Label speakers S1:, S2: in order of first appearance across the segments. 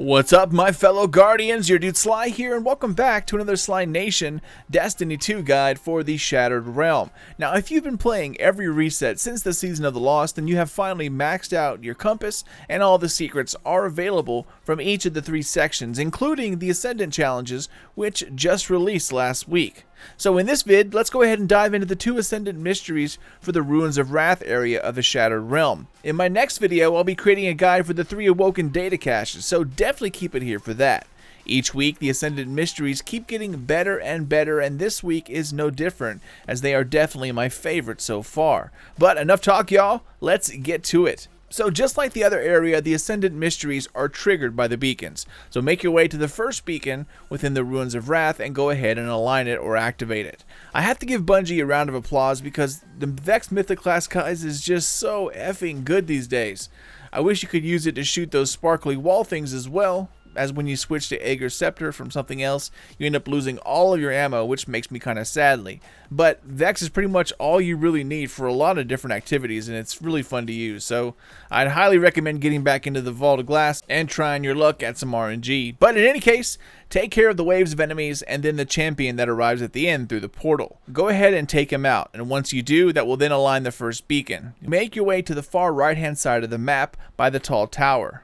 S1: What's up, my fellow Guardians? Your dude Sly here, and welcome back to another Sly Nation Destiny 2 guide for the Shattered Realm. Now, if you've been playing every reset since the Season of the Lost, then you have finally maxed out your compass, and all the secrets are available from each of the 3 sections, including the Ascendant challenges, which just released last week. So in this vid, let's go ahead and dive into the 2 Ascendant mysteries for the Ruins of Wrath area of the Shattered Realm. In my next video, I'll be creating a guide for the 3 Awoken data caches, so definitely keep it here for that. Each week, the Ascendant mysteries keep getting better and better, and this week is no different, as they are definitely my favorite so far. But enough talk, y'all, let's get to it. So just like the other area, the Ascendant mysteries are triggered by the beacons. So make your way to the first beacon within the Ruins of Wrath and go ahead and align it or activate it. I have to give Bungie a round of applause because the Vex Mythic class guys is just so effing good these days. I wish you could use it to shoot those sparkly wall things as well, as when you switch to Aegir's Scepter from something else, you end up losing all of your ammo, which makes me kind of sadly. But Vex is pretty much all you really need for a lot of different activities, and it's really fun to use. So I'd highly recommend getting back into the Vault of Glass and trying your luck at some RNG. But in any case, take care of the waves of enemies and then the champion that arrives at the end through the portal. Go ahead and take him out, and once you do, that will then align the first beacon. Make your way to the far right hand side of the map by the tall tower.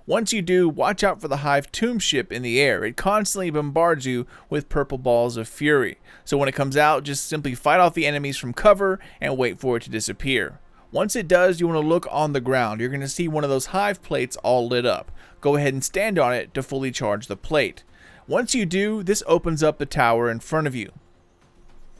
S1: Once you do, watch out for the Hive tomb ship in the air. It constantly bombards you with purple balls of fury. So when it comes out, just simply fight off the enemies from cover and wait for it to disappear. Once it does, you want to look on the ground. You're going to see one of those Hive plates all lit up. Go ahead and stand on it to fully charge the plate. Once you do, this opens up the tower in front of you.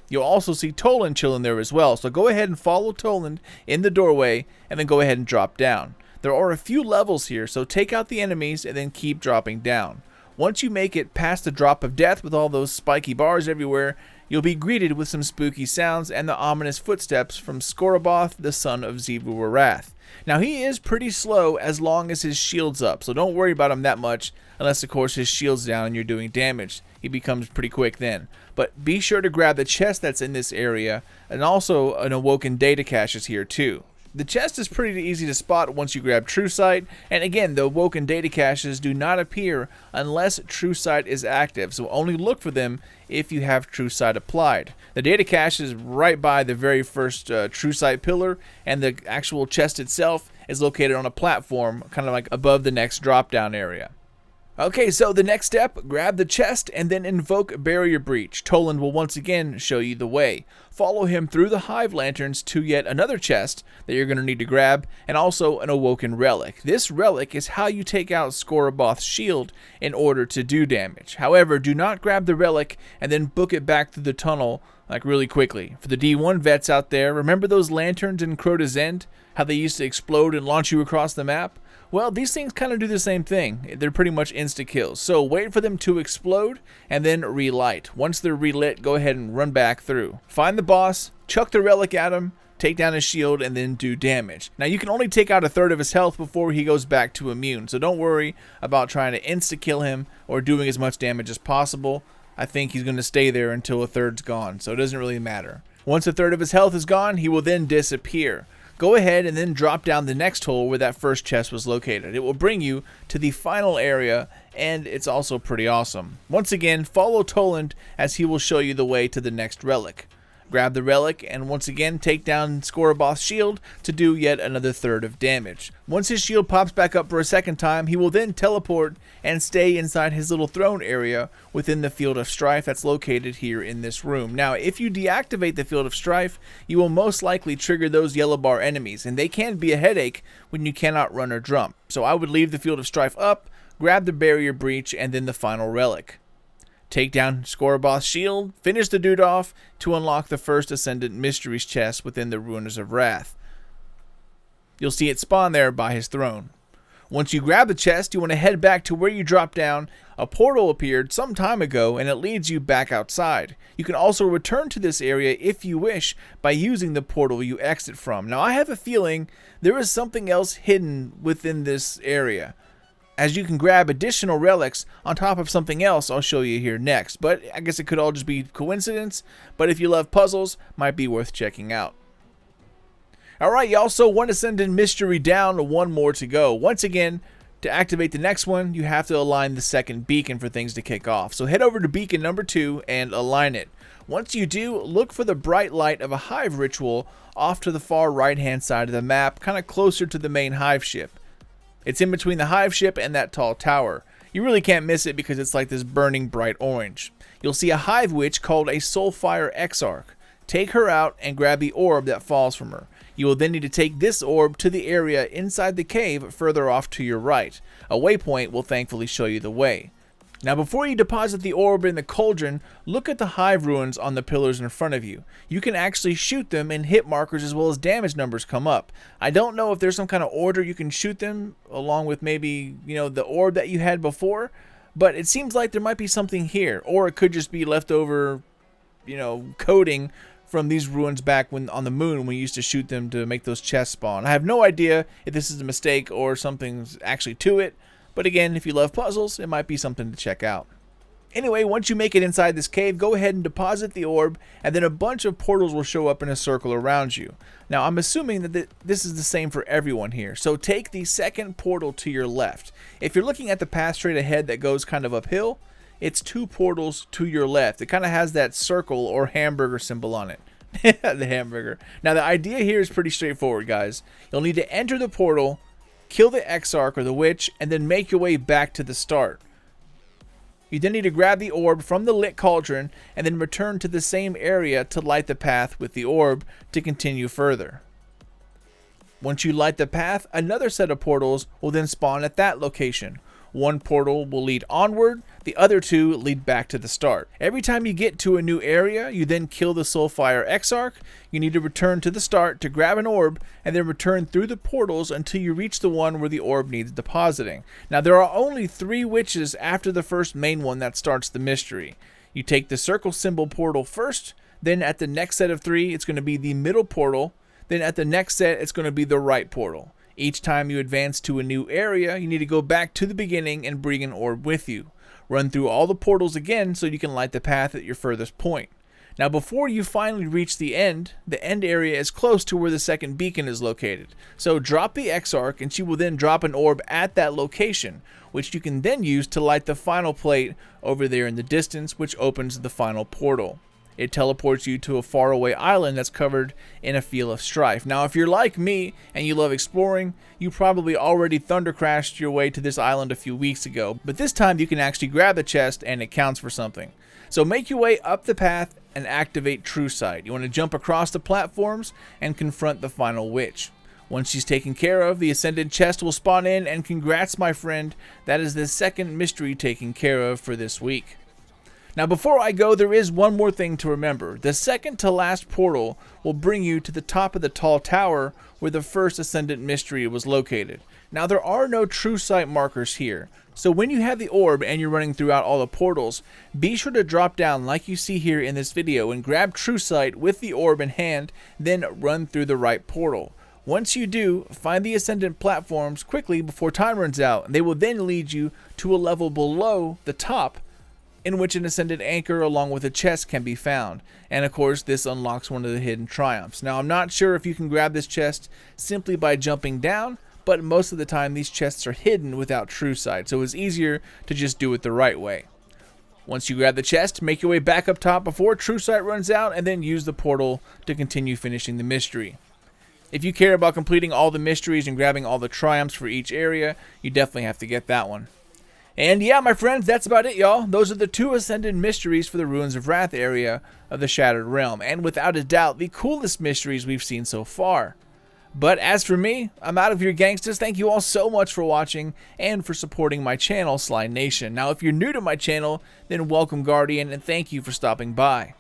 S1: You'll also see Toland chilling there as well, so go ahead and follow Toland in the doorway and then go ahead and drop down. There are a few levels here, so take out the enemies and then keep dropping down. Once you make it past the drop of death with all those spiky bars everywhere, you'll be greeted with some spooky sounds and the ominous footsteps from Skoroboth, the son of Xivu Arath. Now he is pretty slow as long as his shield's up, so don't worry about him that much, unless of course his shield's down and you're doing damage. He becomes pretty quick then. But be sure to grab the chest that's in this area, and also an Awoken data cache is here too. The chest is pretty easy to spot once you grab True Sight, and again, the Awoken data caches do not appear unless True Sight is active, so only look for them if you have True Sight applied. The data cache is right by the very first True Sight pillar, and the actual chest itself is located on a platform, kind of like above the next drop down area. Okay, so the next step, grab the chest and then invoke Barrier Breach. Toland will once again show you the way. Follow him through the Hive lanterns to yet another chest that you're going to need to grab, and also an Awoken relic. This relic is how you take out Skoroboth's shield in order to do damage. However, do not grab the relic and then book it back through the tunnel like really quickly. For the D1 vets out there, remember those lanterns in Crota's End? How they used to explode and launch you across the map? Well, these things kind of do the same thing. They're pretty much insta-kills. So wait for them to explode and then relight. Once they're relit, go ahead and run back through. Find the boss, chuck the relic at him, take down his shield, and then do damage. Now you can only take out a third of his health before he goes back to immune. So don't worry about trying to insta-kill him or doing as much damage as possible. I think he's going to stay there until a third's gone, so it doesn't really matter. Once a third of his health is gone, he will then disappear. Go ahead and then drop down the next hole where that first chest was located. It will bring you to the final area, and it's also pretty awesome. Once again, follow Toland as he will show you the way to the next relic. Grab the relic and once again take down Skoroboth's shield to do yet another third of damage. Once his shield pops back up for a second time, he will then teleport and stay inside his little throne area within the Field of Strife that's located here in this room. Now, if you deactivate the Field of Strife, you will most likely trigger those yellow bar enemies, and they can be a headache when you cannot run or jump. So I would leave the Field of Strife up, grab the Barrier Breach, and then the final relic. Take down Skoroboth's shield, finish the dude off to unlock the first Ascendant Mysteries chest within the Ruins of Wrath. You'll see it spawn there by his throne. Once you grab the chest, you want to head back to where you dropped down. A portal appeared some time ago and it leads you back outside. You can also return to this area if you wish by using the portal you exit from. Now I have a feeling there is something else hidden within this area, as you can grab additional relics on top of something else I'll show you here next. But I guess it could all just be coincidence, but if you love puzzles, might be worth checking out. Alright y'all, so one Ascendant mystery down, one more to go. Once again, To activate the next one, you have to align the second beacon for things to kick off. So head over to beacon number 2 and align it. Once you do, look for the bright light of a hive ritual off to the far right hand side of the map, kind of closer to the main hive ship. It's in between the hive ship and that tall tower. You really can't miss it because it's like this burning bright orange. You'll see a hive witch called a Soulfire Exarch. Take her out and grab the orb that falls from her. You will then need to take this orb to the area inside the cave further off to your right. A waypoint will thankfully show you the way. Now before you deposit the orb in the cauldron, look at the hive ruins on the pillars in front of you. You can actually shoot them and hit markers as well as damage numbers come up. I don't know if there's some kind of order you can shoot them along with maybe, the orb that you had before, but it seems like there might be something here, or it could just be leftover, coding from these ruins back when on the moon when we used to shoot them to make those chests spawn. I have no idea if this is a mistake or something's actually to it, but again, if you love puzzles, it might be something to check out. Anyway, once you make it inside this cave, go ahead and deposit the orb, and then a bunch of portals will show up in a circle around you. Now, I'm assuming that this is the same for everyone here, so take the second portal to your left. If you're looking at the path straight ahead that goes kind of uphill, it's 2 portals to your left. It kind of has that circle or hamburger symbol on it. The hamburger. Now, the idea here is pretty straightforward, guys. You'll need to enter the portal, kill the Exarch or the witch, and then make your way back to the start. You then need to grab the orb from the lit cauldron and then return to the same area to light the path with the orb to continue further. Once you light the path, another set of portals will then spawn at that location. One portal will lead onward, the other 2 lead back to the start. Every time you get to a new area, you then kill the Soulfire Exarch. You need to return to the start to grab an orb, and then return through the portals until you reach the one where the orb needs depositing. Now, there are only 3 witches after the first main one that starts the mystery. You take the circle symbol portal first, then at the next set of 3, it's going to be the middle portal, then at the next set, it's going to be the right portal. Each time you advance to a new area, you need to go back to the beginning and bring an orb with you. Run through all the portals again so you can light the path at your furthest point. Now before you finally reach the end area is close to where the second beacon is located. So drop the Exarch and she will then drop an orb at that location, which you can then use to light the final plate over there in the distance, which opens the final portal. It teleports you to a faraway island that's covered in a field of strife. Now, if you're like me and you love exploring, you probably already thunder crashed your way to this island a few weeks ago, but this time you can actually grab the chest and it counts for something. So make your way up the path and activate True Sight. You want to jump across the platforms and confront the final witch. Once she's taken care of, the Ascendant chest will spawn in, and congrats, my friend, that is the second mystery taken care of for this week. Now before I go, there is one more thing to remember. The second to last portal will bring you to the top of the tall tower where the first Ascendant mystery was located. Now there are no True Sight markers here, so when you have the orb and you're running throughout all the portals, be sure to drop down like you see here in this video and grab True Sight with the orb in hand, then run through the right portal. Once you do, find the Ascendant platforms quickly before time runs out, and they will then lead you to a level below the top in which an Ascendant anchor along with a chest can be found. And of course, this unlocks one of the hidden triumphs. Now, I'm not sure if you can grab this chest simply by jumping down, but most of the time these chests are hidden without True Sight, so it's easier to just do it the right way. Once you grab the chest, make your way back up top before True Sight runs out, and then use the portal to continue finishing the mystery. If you care about completing all the mysteries and grabbing all the triumphs for each area, you definitely have to get that one. And yeah, my friends, that's about it, y'all. Those are the 2 Ascendant mysteries for the Ruins of Wrath area of the Shattered Realm, and without a doubt, the coolest mysteries we've seen so far. But as for me, I'm out of here, gangsters. Thank you all so much for watching and for supporting my channel, Sly Nation. Now, if you're new to my channel, then welcome, Guardian, and thank you for stopping by.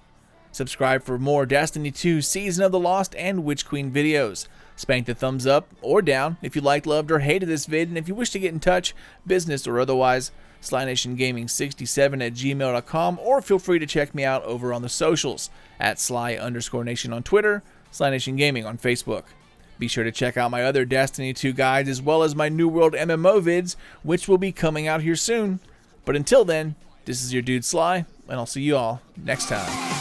S1: Subscribe for more Destiny 2 Season of the Lost and Witch Queen videos. Spank the thumbs up or down if you liked, loved, or hated this vid, and if you wish to get in touch, business or otherwise, SlyNationGaming67@gmail.com, or feel free to check me out over on the socials at Sly_Nation on Twitter, Sly Nation Gaming on Facebook. Be sure to check out my other Destiny 2 guides as well as my New World MMO vids, which will be coming out here soon. But until then, this is your dude Sly, and I'll see you all next time.